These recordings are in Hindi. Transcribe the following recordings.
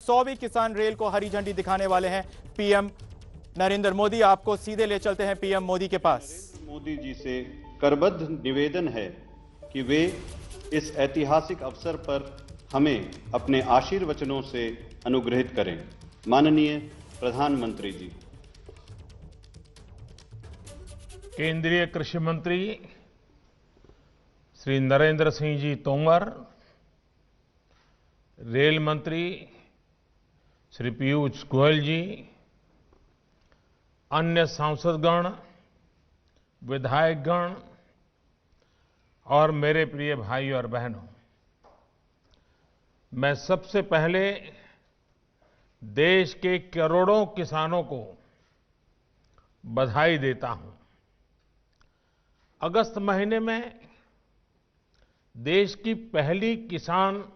100वीं किसान रेल को हरी झंडी दिखाने वाले हैं पीएम नरेंद्र मोदी। आपको सीधे ले चलते हैं पीएम मोदी के पास। मोदी जी से करबद्ध निवेदन है कि वे इस ऐतिहासिक अवसर पर हमें अपने आशीर्वचनों से अनुग्रहित करें। माननीय प्रधानमंत्री जी। केंद्रीय कृषि मंत्री श्री नरेंद्र सिंह जी तोमर, रेल मंत्री श्री पीयूष गोयल जी, अन्य सांसदगण, विधायकगण और मेरे प्रिय भाई और बहनों, मैं सबसे पहले देश के करोड़ों किसानों को बधाई देता हूं। अगस्त महीने में देश की पहली किसान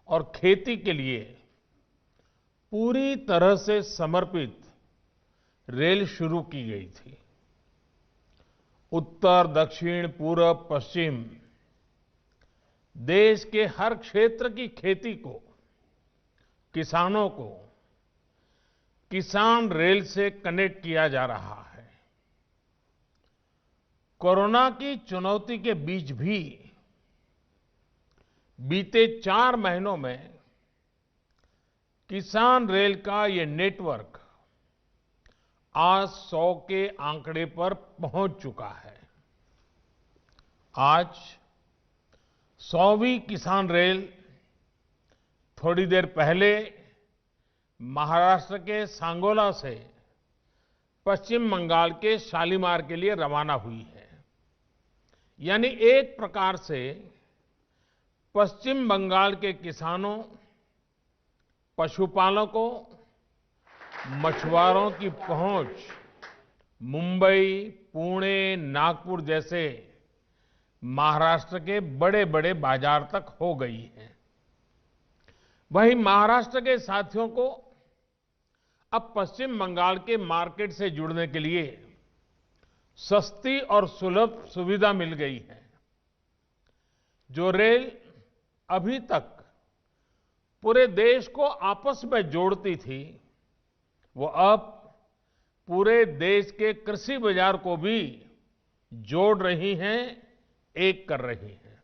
और खेती के लिए पूरी तरह से समर्पित रेल शुरू की गई थी। उत्तर, दक्षिण, पूर्व, पश्चिम देश के हर क्षेत्र की खेती को, किसानों को किसान रेल से कनेक्ट किया जा रहा है। कोरोना की चुनौती के बीच भी बीते 4 महीनों में किसान रेल का ये नेटवर्क आज 100 के आंकड़े पर पहुंच चुका है। आज 100वीं किसान रेल थोड़ी देर पहले महाराष्ट्र के सांगोला से पश्चिम बंगाल के शालीमार के लिए रवाना हुई है। यानी एक प्रकार से पश्चिम बंगाल के किसानों, पशुपालकों, मछुआरों की पहुंच मुंबई, पुणे, नागपुर जैसे महाराष्ट्र के बड़े-बड़े बाजार तक हो गई है। वहीं महाराष्ट्र के साथियों को अब पश्चिम बंगाल के मार्केट से जुड़ने के लिए सस्ती और सुलभ सुविधा मिल गई है। जो रेल अभी तक पूरे देश को आपस में जोड़ती थी, वो अब पूरे देश के कृषि बाजार को भी जोड़ रही हैं, एक कर रही हैं।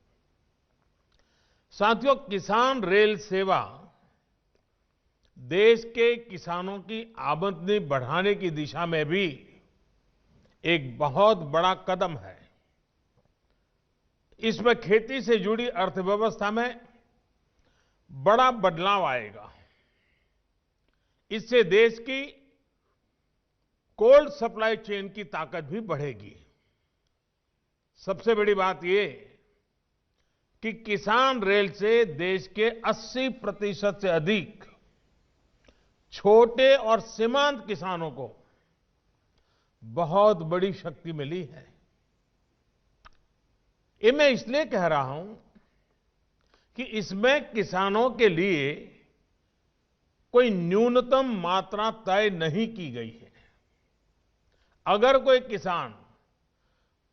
साथियों, किसान रेल सेवा देश के किसानों की आमदनी बढ़ाने की दिशा में भी एक बहुत बड़ा कदम है। इसमें खेती से जुड़ी अर्थव्यवस्था में बड़ा बदलाव आएगा। इससे देश की कोल्ड सप्लाई चेन की ताकत भी बढ़ेगी। सबसे बड़ी बात यह कि किसान रेल से देश के 80% से अधिक छोटे और सीमांत किसानों को बहुत बड़ी शक्ति मिली है। ये मैं इसलिए कह रहा हूं कि इसमें किसानों के लिए कोई न्यूनतम मात्रा तय नहीं की गई है। अगर कोई किसान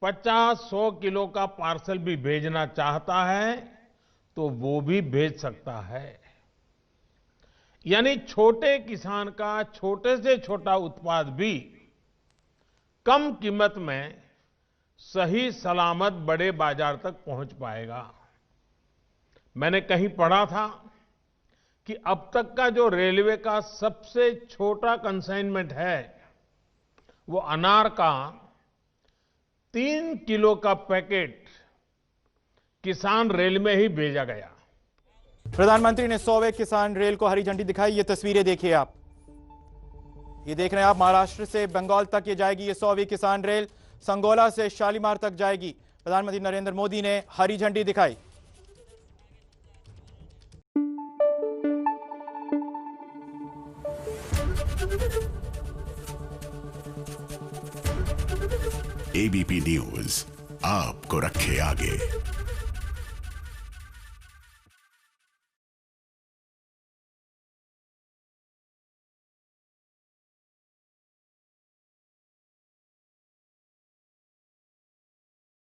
50-100 किलो का पार्सल भी भेजना चाहता है तो वो भी भेज सकता है। यानी छोटे किसान का छोटे से छोटा उत्पाद भी कम कीमत में सही सलामत बड़े बाजार तक पहुंच पाएगा। मैंने कहीं पढ़ा था कि अब तक का जो रेलवे का सबसे छोटा कंसाइनमेंट है, वो अनार का 3 किलो का पैकेट किसान रेल में ही भेजा गया। प्रधानमंत्री ने 100वें किसान रेल को हरी झंडी दिखाई। ये तस्वीरें देखिए आप, ये देख रहे हैं आप, महाराष्ट्र से बंगाल तक ये जाएगी। ये 100वीं किसान रेल संगोला से शालीमार तक जाएगी। प्रधानमंत्री नरेंद्र मोदी ने हरी झंडी दिखाई। एबीपी न्यूज आपको रखे आगे।